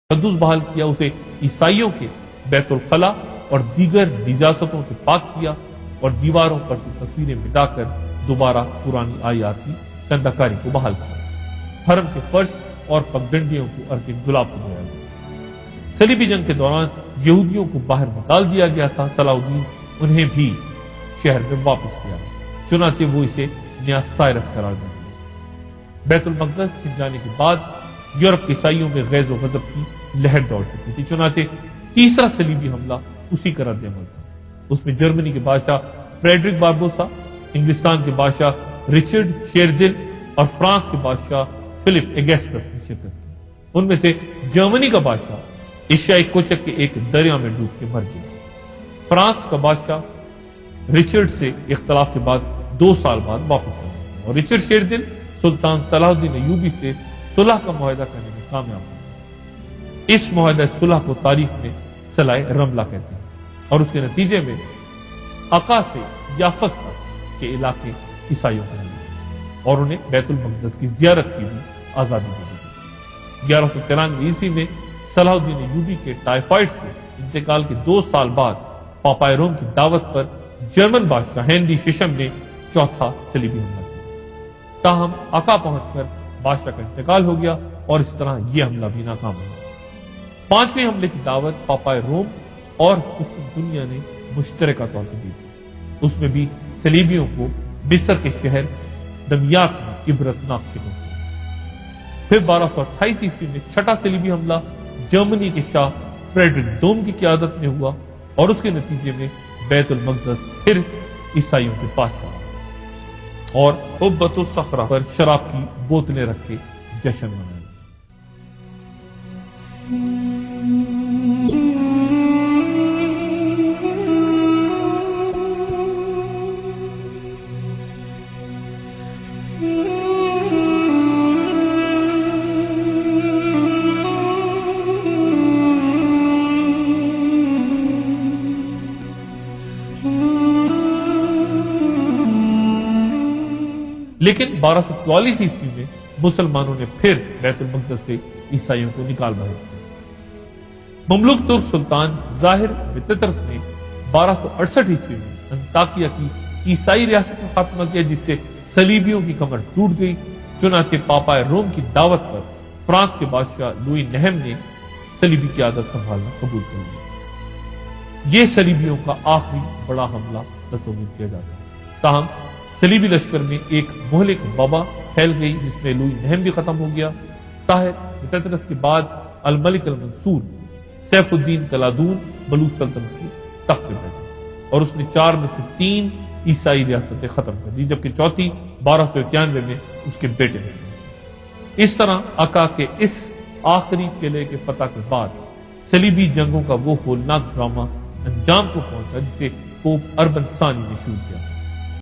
تقدس بحال کیا، اسے عیسائیوں کے بیت الخلا اور دیگر نجاستوں سے پاک کیا اور دیواروں پر سے تصویریں مٹا کر دوبارہ پرانی آیات کی کندہ کاری کو بحال کیا۔ حرم کے فرش اور پگڈنڈیوں کو عرق گلاب سے دھویا گیا۔ صلیبی جنگ کے دوران یہودیوں کو باہر نکال دیا گیا تھا، صلاح الدین انہیں بھی شہر میں واپس کیا، چنانچہ وہ اسے نیا سائرس قرار دیا۔ بیت المقدس چھن جانے کے بعد یورپ کے عیسائیوں میں غیظ و غضب کی لہر دوڑ چکی تھی، چنانچہ تیسرا صلیبی حملہ اسی کا رد عمل تھا۔ اس میں جرمنی کے بادشاہ فریڈرک باربوسا، انگلستان کے بادشاہ رچرڈ شیردل اور فرانس کے بادشاہ فلپ ایگسٹس نے شرکت کی۔ ان میں سے جرمنی کا بادشاہ ایشیائی کوچک کے ایک دریا میں ڈوب کے مر گیا۔ فرانس کا بادشاہ رچرڈ سے اختلاف کے بعد 2 سال بعد واپس آیا اور رچرڈ شیردل سلطان صلاح الدین ایوبی سے صلح کا معاہدہ کرنے میں کامیاب ہوا۔ اس معاہدہ صلح کو تاریخ میں صلح رملہ کہتے ہیں اور اس کے نتیجے میں عقا سے یافس تک کے علاقے عیسائیوں کو ملے اور انہیں بیت المقدس کی زیارت کی بھی آزادی دے دی۔ 1193 عیسوی میں صلاح الدین ایوبی کے ٹائیفائڈ سے انتقال کے 2 سال بعد پاپائے روم کی دعوت پر جرمن بادشاہ ہنری ششم نے چوتھا صلیبی حملہ کیا، تاہم عقا پہنچ کر بادشاہ کا انتقال ہو گیا اور اس طرح یہ حملہ بھی ناکام ہوا۔ 5ویں حملے کی دعوت پاپائے روم اور دنیا نے مشترکہ طور پر دی تھی، اس میں بھی صلیبیوں کو مصر کے شہر دمیاط میں عبرتناک شکست ہوئی۔ پھر 1228 عیسوی میں چھٹا صلیبی حملہ جرمنی کے شاہ فریڈرک دوم کی قیادت میں ہوا اور اس کے نتیجے میں بیت المقدس پھر عیسائیوں کے پاس چلا اور قبۃ الصخرہ پر شراب کی بوتلیں رکھ کے جشن منایا۔ لیکن 1244 عیسوی میں مسلمانوں نے پھر بیت المقدس سے عیسائیوں کو نکال بھیج دیا۔ مملوک ترک سلطان ظاہر بطرس نے 1268 عیسوی میں انطاکیہ کی عیسائی ریاست کا خاتمہ کیا، جس سے صلیبیوں کی کمر ٹوٹ گئی، چنانچہ پاپائے روم کی دعوت پر فرانس کے بادشاہ لوئی نہم نے صلیبی قیادت سنبھالنا قبول کر لیا۔ یہ صلیبیوں کا آخری بڑا حملہ تصور کیا جاتا ہے، تاہم صلیبی لشکر میں ایک مہلک وبا پھیل گئی جس میں لوئی نہم بھی ختم ہو گیا۔ طاہر بطرس کے بعد الملک المنصور سیف الدین کلادون بلوچ سلطنت کے تخت پر بیٹھا اور اس نے 4 میں سے 3 عیسائی ریاستیں ختم کر دی، جبکہ چوتھی 1291 میں اس کے بیٹے نے۔ اس طرح عقا کے اس آخری قلعے کے فتح کے بعد صلیبی جنگوں کا وہ ہولناک ڈرامہ انجام کو پہنچا جسے پوپ اربن ثانی نے شروع کیا۔